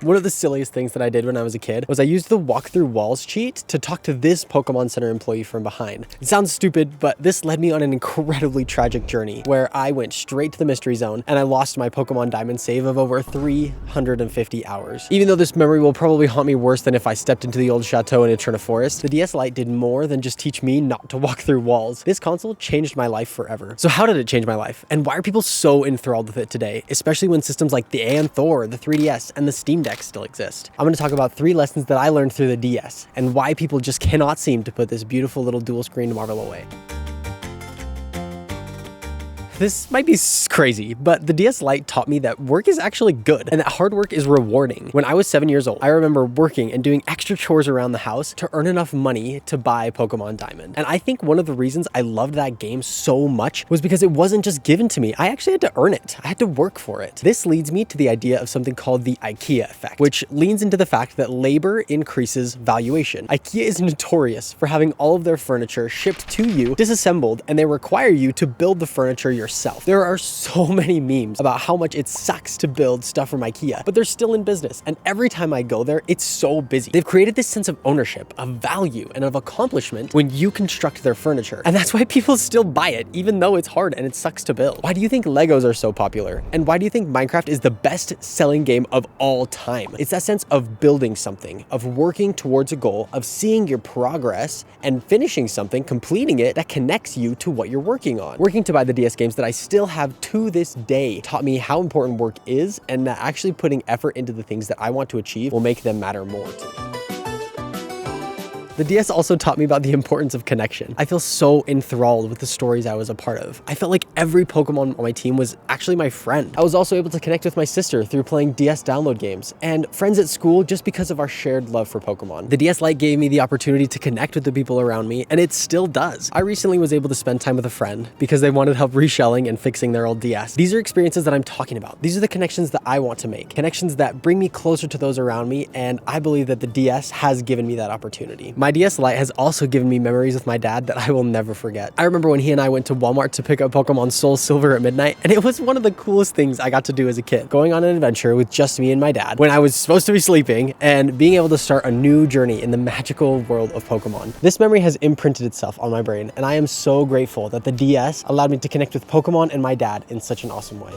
One of the silliest things that I did when I was a kid was I used the walk through walls cheat to talk to this Pokemon Center employee from behind. It sounds stupid, but this led me on an incredibly tragic journey where I went straight to the mystery zone and I lost my Pokemon Diamond save of over 350 hours. Even though this memory will probably haunt me worse than if I stepped into the old chateau in Eterna Forest, the DS Lite did more than just teach me not to walk through walls. This console changed my life forever. So how did it change my life? And why are people so enthralled with it today, especially when systems like the AN Thor, the 3DS, and the Steam Deck still exist? I'm going to talk about 3 lessons that I learned through the DS and why people just cannot seem to put this beautiful little dual screen marvel away. This might be crazy, but the DS Lite taught me that work is actually good and that hard work is rewarding. When I was 7 years old, I remember working and doing extra chores around the house to earn enough money to buy Pokemon Diamond. And I think one of the reasons I loved that game so much was because it wasn't just given to me. I actually had to earn it. I had to work for it. This leads me to the idea of something called the IKEA effect, which leans into the fact that labor increases valuation. IKEA is notorious for having all of their furniture shipped to you, disassembled, and they require you to build the furniture yourself. There are so many memes about how much it sucks to build stuff from IKEA, but they're still in business. And every time I go there, it's so busy. They've created this sense of ownership, of value, and of accomplishment when you construct their furniture. And that's why people still buy it, even though it's hard and it sucks to build. Why do you think Legos are so popular? And why do you think Minecraft is the best selling game of all time? It's that sense of building something, of working towards a goal, of seeing your progress and finishing something, completing it, that connects you to what you're working on. Working to buy the DS games that I still have to this day taught me how important work is, and that actually putting effort into the things that I want to achieve will make them matter more to me. The DS also taught me about the importance of connection. I feel so enthralled with the stories I was a part of. I felt like every Pokemon on my team was actually my friend. I was also able to connect with my sister through playing DS download games, and friends at school just because of our shared love for Pokemon. The DS Lite gave me the opportunity to connect with the people around me, and it still does. I recently was able to spend time with a friend because they wanted help reshelling and fixing their old DS. These are experiences that I'm talking about. These are the connections that I want to make. Connections that bring me closer to those around me, and I believe that the DS has given me that opportunity. My DS Lite has also given me memories with my dad that I will never forget. I remember when he and I went to Walmart to pick up Pokemon SoulSilver at midnight, and it was one of the coolest things I got to do as a kid. Going on an adventure with just me and my dad when I was supposed to be sleeping, and being able to start a new journey in the magical world of Pokemon. This memory has imprinted itself on my brain, and I am so grateful that the DS allowed me to connect with Pokemon and my dad in such an awesome way.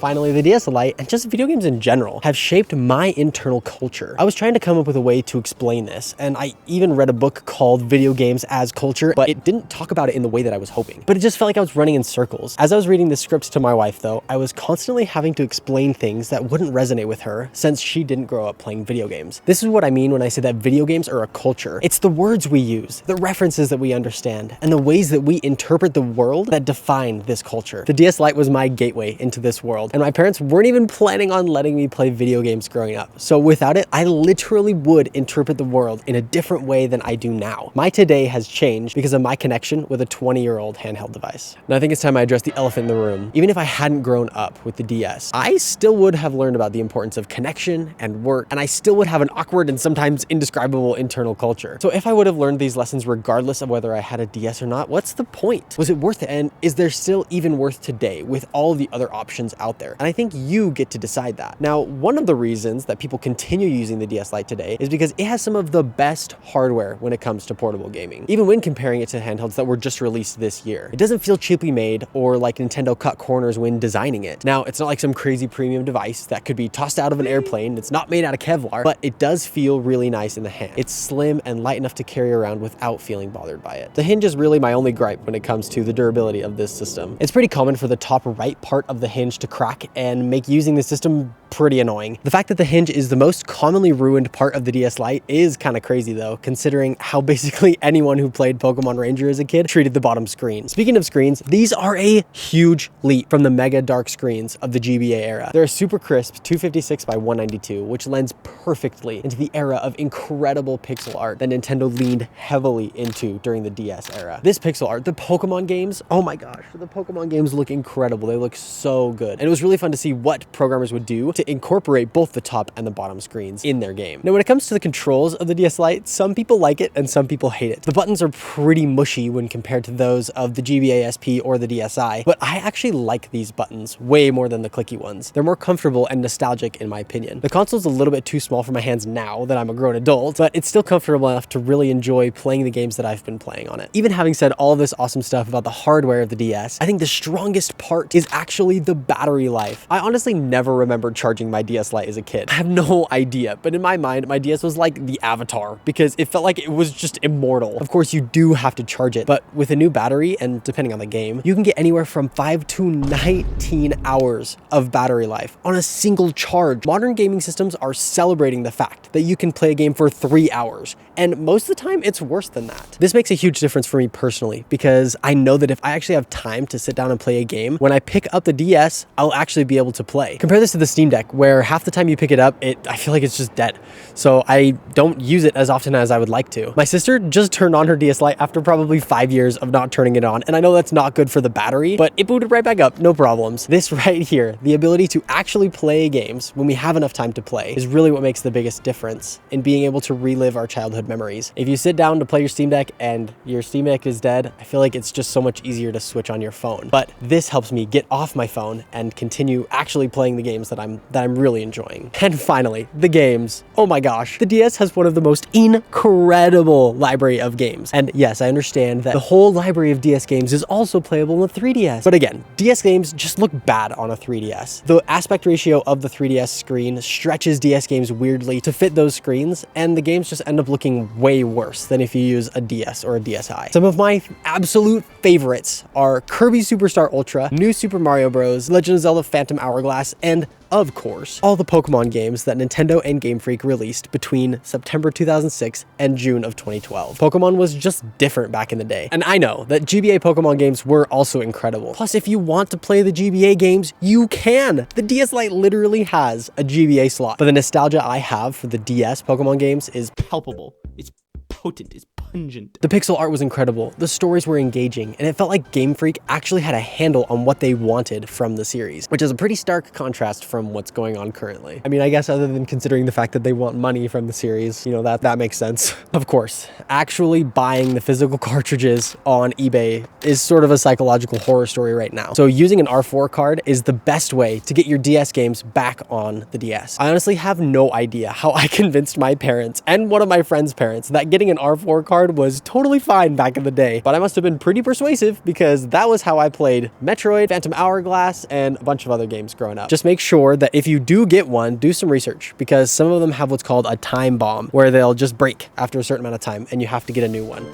Finally, the DS Lite, and just video games in general, have shaped my internal culture. I was trying to come up with a way to explain this, and I even read a book called Video Games as Culture, but it didn't talk about it in the way that I was hoping. But it just felt like I was running in circles. As I was reading the scripts to my wife, though, I was constantly having to explain things that wouldn't resonate with her since she didn't grow up playing video games. This is what I mean when I say that video games are a culture. It's the words we use, the references that we understand, and the ways that we interpret the world that define this culture. The DS Lite was my gateway into this world, and my parents weren't even planning on letting me play video games growing up. So without it, I literally would interpret the world in a different way than I do now. My today has changed because of my connection with a 20-year-old handheld device. Now I think it's time I address the elephant in the room. Even if I hadn't grown up with the DS, I still would have learned about the importance of connection and work, and I still would have an awkward and sometimes indescribable internal culture. So if I would have learned these lessons regardless of whether I had a DS or not, what's the point? Was it worth it? And is there still even worth today with all the other options out there? And I think you get to decide that. Now, one of the reasons that people continue using the DS Lite today is because it has some of the best hardware when it comes to portable gaming, even when comparing it to handhelds that were just released this year. It doesn't feel cheaply made or like Nintendo cut corners when designing it. Now, it's not like some crazy premium device that could be tossed out of an airplane. It's not made out of Kevlar, but it does feel really nice in the hand. It's slim and light enough to carry around without feeling bothered by it. The hinge is really my only gripe when it comes to the durability of this system. It's pretty common for the top right part of the hinge to crack and make using the system pretty annoying. The fact that the hinge is the most commonly ruined part of the DS Lite is kind of crazy though, considering how basically anyone who played Pokemon Ranger as a kid treated the bottom screen. Speaking of screens, these are a huge leap from the mega dark screens of the GBA era. They're a super crisp 256 by 192, which lends perfectly into the era of incredible pixel art that Nintendo leaned heavily into during the DS era. This pixel art, the Pokemon games, oh my gosh, the Pokemon games look incredible. They look so good. And it was was really fun to see what programmers would do to incorporate both the top and the bottom screens in their game. Now, when it comes to the controls of the DS Lite, some people like it and some people hate it. The buttons are pretty mushy when compared to those of the GBA SP or the DSi, but I actually like these buttons way more than the clicky ones. They're more comfortable and nostalgic in my opinion. The console's a little bit too small for my hands now that I'm a grown adult, but it's still comfortable enough to really enjoy playing the games that I've been playing on it. Even having said all this awesome stuff about the hardware of the DS, I think the strongest part is actually the battery life. I honestly never remembered charging my DS Lite as a kid. I have no idea, but in my mind, my DS was like the Avatar because it felt like it was just immortal. Of course, you do have to charge it, but with a new battery, and depending on the game, you can get anywhere from 5 to 19 hours of battery life on a single charge. Modern gaming systems are celebrating the fact that you can play a game for 3 hours, and most of the time it's worse than that. This makes a huge difference for me personally because I know that if I actually have time to sit down and play a game, when I pick up the DS, I'll actually be able to play. Compare this to the Steam Deck, where half the time you pick it up, I feel like it's just dead. So I don't use it as often as I would like to. My sister just turned on her DS Lite after probably 5 years of not turning it on, and I know that's not good for the battery, but it booted right back up, no problems. This right here, the ability to actually play games when we have enough time to play, is really what makes the biggest difference in being able to relive our childhood memories. If you sit down to play your Steam Deck and your Steam Deck is dead, I feel like it's just so much easier to switch on your phone. But this helps me get off my phone and continue actually playing the games that I'm really enjoying. And finally, the games. Oh my gosh, the DS has one of the most incredible library of games. And yes, I understand that the whole library of DS games is also playable on the 3DS. But again, DS games just look bad on a 3DS. The aspect ratio of the 3DS screen stretches DS games weirdly to fit those screens, and the games just end up looking way worse than if you use a DS or a DSi. Some of my absolute favorites are Kirby Superstar Ultra, New Super Mario Bros., Legend of Zelda Phantom Hourglass, and of course, all the Pokemon games that Nintendo and Game Freak released between September 2006 and June of 2012. Pokemon was just different back in the day. And I know that GBA Pokemon games were also incredible. Plus, if you want to play the GBA games, you can. The DS Lite literally has a GBA slot. But the nostalgia I have for the DS Pokemon games is palpable. It's potent, it's pungent. The pixel art was incredible, the stories were engaging, and it felt like Game Freak actually had a handle on what they wanted from the series, which is a pretty stark contrast from what's going on currently. I mean, I guess other than considering the fact that they want money from the series, you know, that makes sense. Of course, actually buying the physical cartridges on eBay is sort of a psychological horror story right now. So using an R4 card is the best way to get your DS games back on the DS. I honestly have no idea how I convinced my parents and one of my friends' parents that getting an R4 card was totally fine back in the day, but I must have been pretty persuasive because that was how I played Metroid, Phantom Hourglass, and a bunch of other games growing up. Just make sure that if you do get one, do some research because some of them have what's called a time bomb where they'll just break after a certain amount of time and you have to get a new one.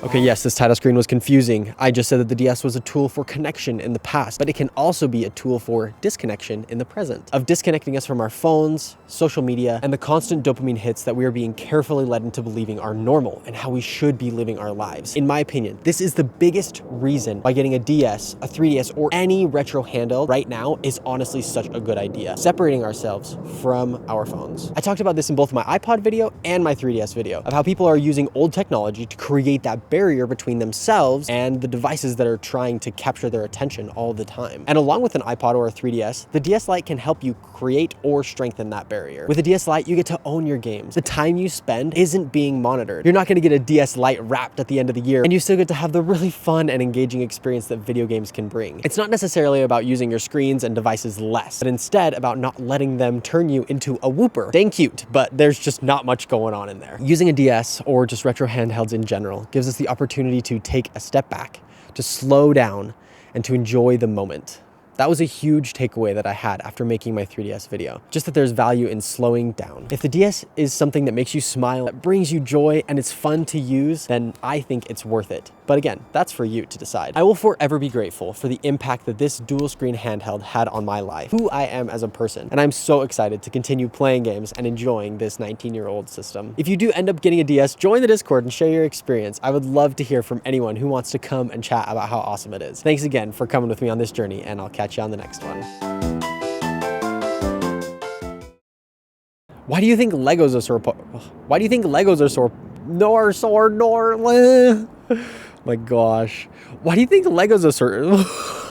Okay, yes, this title screen was confusing. I just said that the DS was a tool for connection in the past, but it can also be a tool for disconnection in the present, of disconnecting us from our phones, social media, and the constant dopamine hits that we are being carefully led into believing are normal and how we should be living our lives. In my opinion, this is the biggest reason why getting a DS, a 3DS, or any retro handheld right now is honestly such a good idea. Separating ourselves from our phones. I talked about this in both my iPod video and my 3DS video, of how people are using old technology to create that barrier between themselves and the devices that are trying to capture their attention all the time. And along with an iPod or a 3DS, the DS Lite can help you create or strengthen that barrier. With a DS Lite, you get to own your games. The time you spend isn't being monitored. You're not going to get a DS Lite wrapped at the end of the year, and you still get to have the really fun and engaging experience that video games can bring. It's not necessarily about using your screens and devices less, but instead about not letting them turn you into a whooper. Dang cute, but there's just not much going on in there. Using a DS or just retro handhelds in general gives us the opportunity to take a step back, to slow down, and to enjoy the moment. That was a huge takeaway that I had after making my 3DS video. Just that there's value in slowing down. If the DS is something that makes you smile, that brings you joy, and it's fun to use, then I think it's worth it. But again, that's for you to decide. I will forever be grateful for the impact that this dual screen handheld had on my life, who I am as a person, and I'm so excited to continue playing games and enjoying this 19-year-old system. If you do end up getting a DS, join the Discord and share your experience. I would love to hear from anyone who wants to come and chat about how awesome it is. Thanks again for coming with me on this journey, and I'll catch you on the next one. Why do you think Legos are so... Why do you think Legos are so... My gosh. Why do you think Legos are so...